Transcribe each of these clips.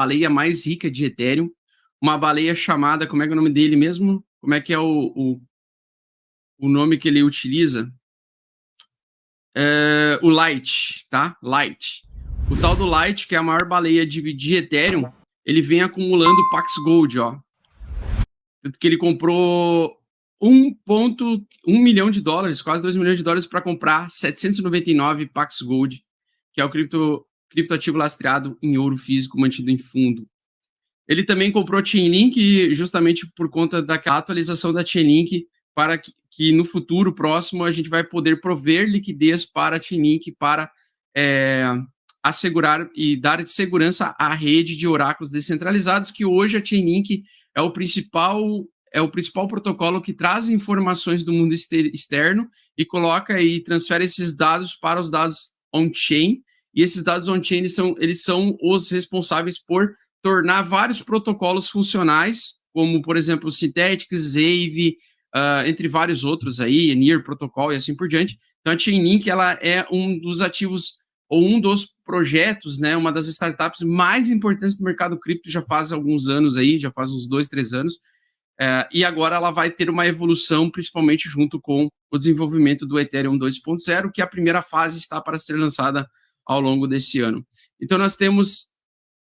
baleia mais rica de Ethereum, uma baleia chamada, como é que é o nome dele mesmo? Como é que é o nome que ele utiliza? O Light, tá? Light. O tal do Light, que é a maior baleia de Ethereum, ele vem acumulando Pax Gold, ó. Tanto que ele comprou 1,1 milhão de dólares, quase 2 milhões de dólares, para comprar 799 Pax Gold, que é o criptoativo lastreado em ouro físico mantido em fundo. Ele também comprou Chainlink justamente por conta daquela atualização da Chainlink para que no futuro próximo a gente vai poder prover liquidez para a Chainlink para assegurar e dar segurança à rede de oráculos descentralizados, que hoje a Chainlink é o principal protocolo que traz informações do mundo externo e coloca e transfere esses dados para os dados on-chain, e esses dados on-chain eles são os responsáveis por tornar vários protocolos funcionais, como, por exemplo, o Synthetix, Aave, entre vários outros aí, Near Protocol e assim por diante. Então, a Chainlink, ela é um dos ativos, ou um dos projetos, né, uma das startups mais importantes do mercado cripto já faz alguns anos aí, já faz uns 2, 3 anos, e agora ela vai ter uma evolução, principalmente junto com o desenvolvimento do Ethereum 2.0, que a primeira fase está para ser lançada ao longo desse ano. Então, nós temos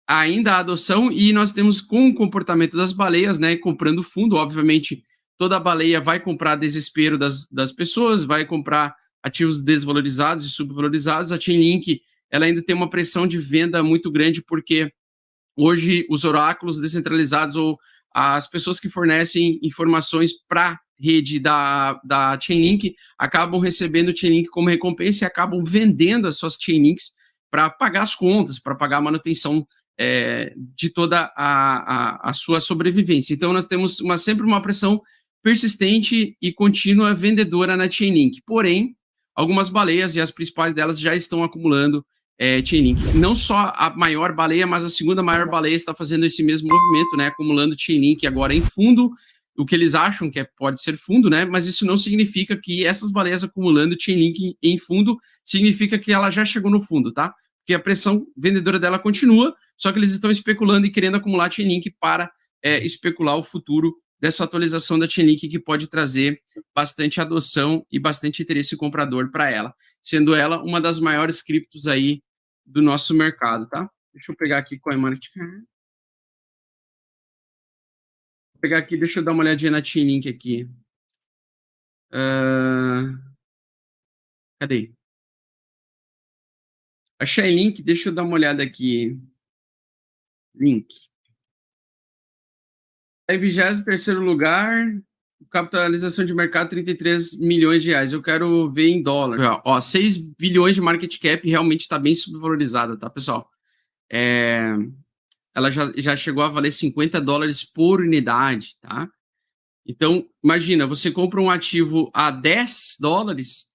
ainda a adoção, e nós temos com o comportamento das baleias, né, comprando fundo, obviamente, toda baleia vai comprar desespero das pessoas, vai comprar ativos desvalorizados e subvalorizados. A Chainlink, ela ainda tem uma pressão de venda muito grande, porque hoje os oráculos descentralizados ou as pessoas que fornecem informações para rede da Chainlink acabam recebendo Chainlink como recompensa e acabam vendendo as suas Chainlinks para pagar as contas, para pagar a manutenção de toda a sua sobrevivência. Então, nós temos sempre uma pressão persistente e contínua vendedora na Chainlink. Porém, algumas baleias, e as principais delas, já estão acumulando Chainlink. Não só a maior baleia, mas a segunda maior baleia está fazendo esse mesmo movimento, né? Acumulando Chainlink agora em fundo, o que eles acham que pode ser fundo, né? Mas isso não significa que essas baleias acumulando Chainlink em fundo significa que ela já chegou no fundo, tá? Porque a pressão vendedora dela continua, só que eles estão especulando e querendo acumular Chainlink para especular o futuro dessa atualização da Chainlink, que pode trazer bastante adoção e bastante interesse comprador para ela, sendo ela uma das maiores criptos aí do nosso mercado, tá? Deixa eu pegar aqui CoinMarketCap. Vou pegar aqui, deixa eu dar uma olhadinha na Chainlink aqui. Cadê? A Chainlink, deixa eu dar uma olhada aqui. Link. Em 23º lugar, capitalização de mercado 33 milhões de reais. Eu quero ver em dólar. Ó, 6 bilhões de market cap, realmente está bem subvalorizada, tá, pessoal? Ela já chegou a valer 50 dólares por unidade, tá? Então, imagina, você compra um ativo a 10 dólares,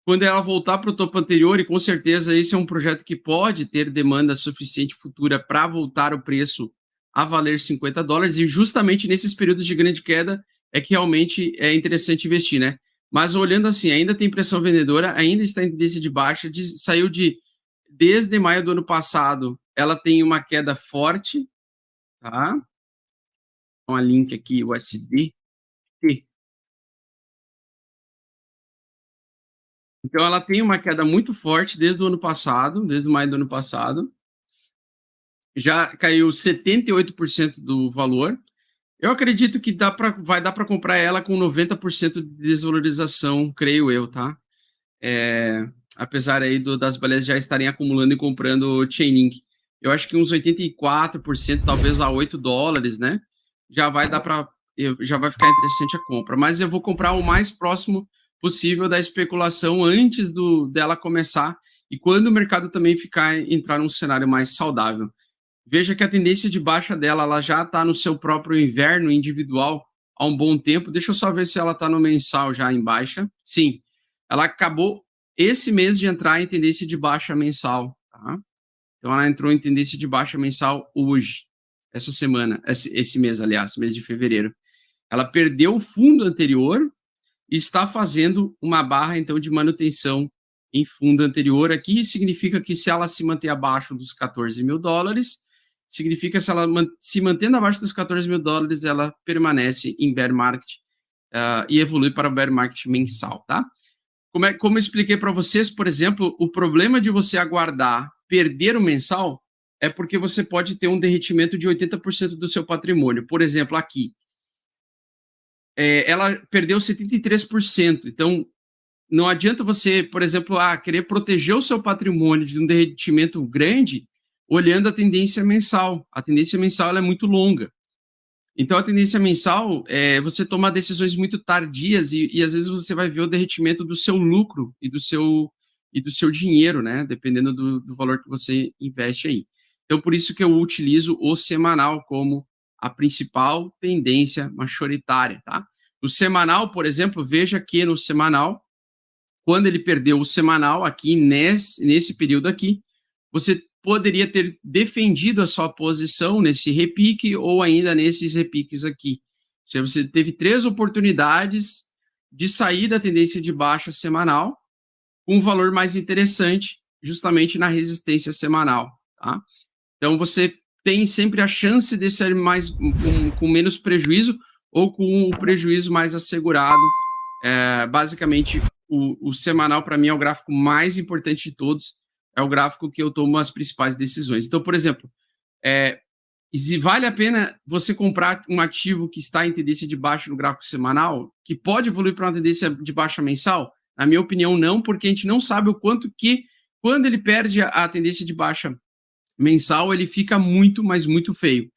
quando ela voltar para o topo anterior, e com certeza esse é um projeto que pode ter demanda suficiente futura para voltar o preço a valer 50 dólares, e justamente nesses períodos de grande queda é que realmente é interessante investir, né? Mas olhando assim, ainda tem pressão vendedora, ainda está em tendência de baixa, saiu desde maio do ano passado, ela tem uma queda forte, tá? Então, a link aqui, o USD. Então, ela tem uma queda muito forte desde o ano passado, desde maio do ano passado. Já caiu 78% do valor. Eu acredito que vai dar para comprar ela com 90% de desvalorização, creio eu, tá? Apesar aí das baleias já estarem acumulando e comprando Chainlink. Eu acho que uns 84%, talvez a 8 dólares, né? Já vai ficar interessante a compra. Mas eu vou comprar o mais próximo possível da especulação antes dela começar, e quando o mercado também entrar num cenário mais saudável. Veja que a tendência de baixa dela, ela já está no seu próprio inverno individual há um bom tempo. Deixa eu só ver se ela está no mensal já em baixa. Sim, ela acabou esse mês de entrar em tendência de baixa mensal, tá? Então ela entrou em tendência de baixa mensal hoje, essa semana, esse mês, aliás, mês de fevereiro. Ela perdeu o fundo anterior e está fazendo uma barra, então, de manutenção em fundo anterior. Aqui significa que se ela se manter abaixo dos 14 mil dólares, significa se ela se mantendo abaixo dos 14 mil dólares, ela permanece em bear market e evolui para o bear market mensal, tá? Como eu expliquei para vocês, por exemplo, o problema de você aguardar perder o mensal é porque você pode ter um derretimento de 80% do seu patrimônio. Por exemplo, aqui, ela perdeu 73%. Então, não adianta você, por exemplo, querer proteger o seu patrimônio de um derretimento grande olhando a tendência mensal. A tendência mensal ela é muito longa. Então, a tendência mensal é você tomar decisões muito tardias e às vezes você vai ver o derretimento do seu lucro e do seu dinheiro, né? Dependendo do valor que você investe aí. Então, por isso que eu utilizo o semanal como a principal tendência majoritária, tá? O semanal, por exemplo, veja que no semanal, quando ele perdeu o semanal aqui nesse período aqui, você poderia ter defendido a sua posição nesse repique ou ainda nesses repiques aqui. Você teve 3 oportunidades de sair da tendência de baixa semanal com um valor mais interessante, justamente na resistência semanal, tá? Então, você tem sempre a chance de ser mais com menos prejuízo ou com o prejuízo mais assegurado. Basicamente, o semanal, para mim, é o gráfico mais importante de todos. É o gráfico que eu tomo as principais decisões. Então, por exemplo, vale a pena você comprar um ativo que está em tendência de baixa no gráfico semanal, que pode evoluir para uma tendência de baixa mensal? Na minha opinião, não, porque a gente não sabe o quanto que, quando ele perde a tendência de baixa mensal, ele fica muito, mas muito feio.